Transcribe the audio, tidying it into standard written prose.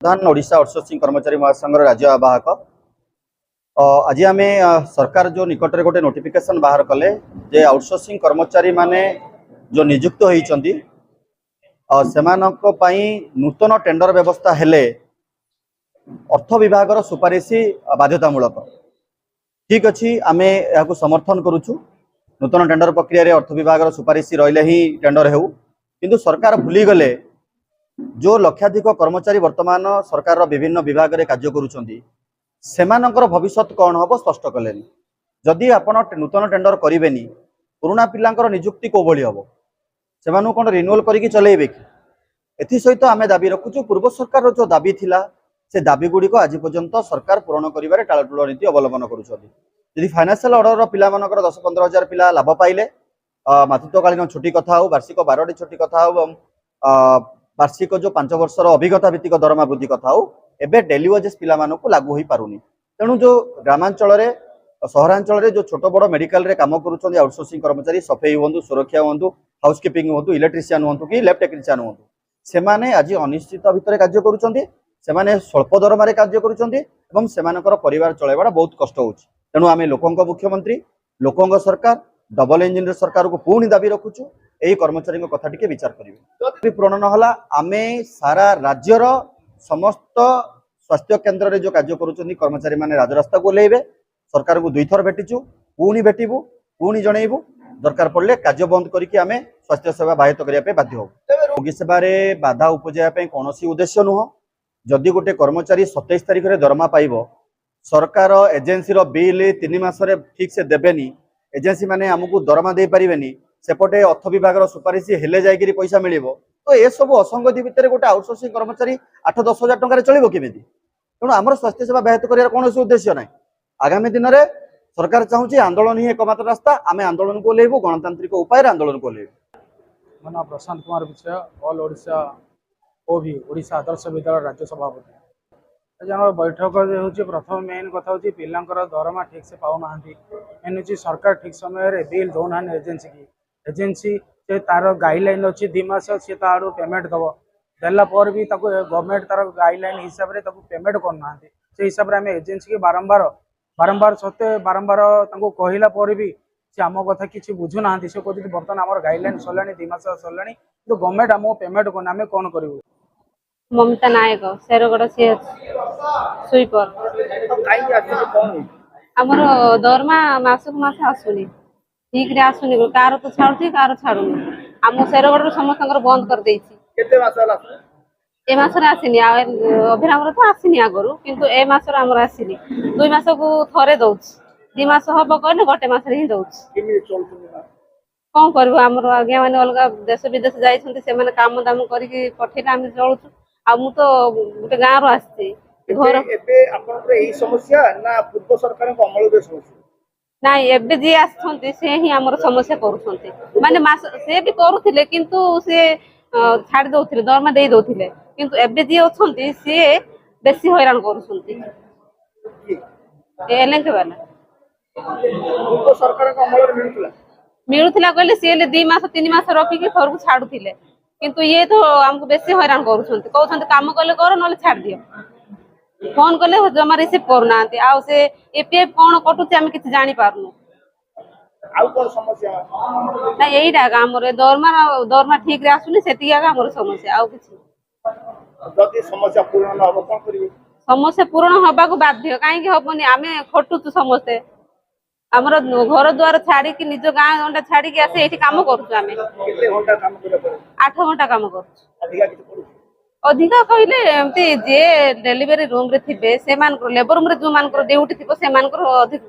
प्रधान Odisha outsourcing कर्मचारी महासंघर राज्य आवाहक आज आम सरकार जो निकट में गोटे नोटिफिकेशन बाहर कले जे आउटसोर्सिंग कर्मचारी माने जो नियुक्त होती नूतन टेंडर व्यवस्था हेले अर्थ विभाग सुपारिश बाध्यतामूलक ठीक अच्छी आम यह समर्थन करुचु। नूतन टेंडर प्रक्रिया अर्थ विभाग सुपारिश रहिले ही टेंडर हो किंतु सरकार भूली गले जो लक्षाधिक कर्मचारी वर्तमान सरकार विभिन्न विभाग में कार्य करुँच भविष्य कौन हम स्पष्ट कले जदि आप नूतन टेंडर करेंगे पुराणा पिलांकर नियुक्ति कौ भाई हम से कौन रिन्यूअल करके चलेबे कि एसत आम दाबी रखुचु। पूर्व सरकार जो दाबी थिला से दाबी गुड़िक आज पर्यंत सरकार पूरण कर टालटुल नीति अवलंबन करुँच। फाइनान्शियल ऑर्डर पिला 10-15 हजार पिला लाभ पाइले मातृत्वकालीन छुट्टी कथा हो वार्षिक 12टी छुट्टी कथा हो वार्षिक जो 5 वर्षर अभिज्ञता भित्तिक दरमा वृद्धि कथा हो एबे डेली वेजेस पिला मानकु लागू होई पारुनी। तेणु जो ग्रामांचल रे सहरांचल रे जो छोट बड़ मेडिकल रे काम करूछन आउटसोर्सिंग कर्मचारी सफेई होंदु सुरक्षा होंदु हाउसकीपिंग होंदु इलेक्ट्रिशियन होंदु कि लैब टेक्नीशियन होंदु सेमाने आज अनिश्चित भितर कार्य करूछन्ती सेमाने स्वल्प दरमारे कार्य करूछन्ती एवं सेमानकर परिवार चलाइबाटा बहुत कष्ट होउछि। तेणु आमे लोकंक मुख्यमंत्री लोकंक सरकार डबल इंजिन सरकार को पुणी दाबी रखुचु यही कर्मचारी कथा टिके विचार करेंगे पूरण नहला आमे सारा राज्यर समस्त स्वास्थ्य केन्द्र रे जो कार्य करुछन्ती कर्मचारी माने राजरास्ता को ओल्हेइबे सरकार को 2 थर भेटिचु पुणी भेटिबु पुणी जणैबु दरकार पड़ले कार्य बंद करके आमे स्वास्थ्य सेवा बाहित करिया पे बाध्य होबु। रोगी सेवा रे बाधा उपजाया पे कोनोसी उद्देश्य नुह जदि गोटे कर्मचारी 27 तारिख रे दरमा पाइबो सरकार एजेंसी रो बिल 3 मास रे ठीक से देबेनी एजेंसी माने हमकु दरमा दे परिबेनी सेपटे अर्थ विभाग सुपारिश हेले जाइकरी पैसा मिलिबो तो ये सब असंगति भितर गोटे आउटसोर्सिंग कर्मचारी 8-10 हजार टंका चलिबो केमिति। तेणु आमर स्वास्थ्य सेवा व्याहत करियार कोनोसी उद्देश्य नाही। आगामी दिन में सरकार चाहूँगी आंदोलन ही एकमात्र रास्ता आम आंदोलन को ओल्हेइबु गणतांत्रिक उपाय आंदोलन को ओल्हेइबु। मो नाम प्रशांत कुमार विषय ऑल ओडिशा ओडिशा आदर्श विद्यालय राज्य सभापति। आज आम बैठक हूँ प्रथम मेन कथा हूँ पिलांकर दरमा ठीक से पाऊना मेन हूँ सरकार ठीक समय बिल दौना एजेंसी की एजेंसी से तार गाइडलाइन अच्छी 2 मास सी ताड़ू पेमेंट दब देला भी गवर्नमेंट तार गाइडलाइन हिसाब से पेमेंट करना से हिसाब से आम एजेंसी की बारंबार सत्य बारंबार कहला भी से आम कथा किसी बुझुना से कहते बर्तमान आम गाइडलाइन सरला 2 मास सरला तो गवर्नमेंट आम पेमेंट करना आम कौन करूँ। ममता नायक शेरगड़ स्वीपर आमर दरमा मासक मास आसुनी ठीक रे आसुनी कार तो छाड़ुची कार छाड़ुनी आम शेरगड़ समस्त बंद कर देछि ए मासरे आसीनी अभिराम तो आसीनी आगरू किंतु ए मासर आमर आसीनी 2 मास को थरे दउछि 2 मास हबो कहले गोटे मास रे ही दउछि कौन करबो आमर आज्ञा माने अलग देश विदेश जाइछन्ती से माने काम दाम करिकि पठेला आम चलुछु आ मु तो गोटे गाँव रो आसी घर एबे आपनकर एही समस्या ना पूर्व सरकार को अमल दे समस्या नाइ एबे जे आछन्ती से ही हमर समस्या करूछन्ती माने मास से भी करूथिले किंतु से छाड़ दउथिले दरमा देई दउथिले किंतु एबे जे अछन्ती से बेसी हैरान करूछन्ती एलेंके वाला पूर्व सरकार को अमल मिलुथिला कहले से 2 मास 3 मास रखी के थर को छाड़ुथिले किंतु ये तो हमको बेसी हैरान करूछन्ती कहउछन्ती काम कले कर नले छाड़ दियो फोन कले जमा रिसीव करूना आ से एपीएफ कोन कटुची हम किछि जानि पारनु आउ कोन समस्या ना एईटा हमर दरमा ठीक रे आसुनी सेति हमर समस्या आउ किछि जदि समस्या पूर्ण न हो कोन करिवे समस्या पूर्ण हबा को बाध्य काहे कि हबनी आमे खटुचु समस्ते हमर घर द्वार छाड़ी कि निज गाँ घंटा छाड़ी कि आसे एठी काम करूछु आमे कितने घंटा काम करे पड़े 8 घंटा काम करूछु अधिका किछ पड़ू अधिका कहले एमती जे डिलीवरी रूम रे थिबे से मान लेबर रूम रे जो मान ड्यूटी थिबो से मान अधिक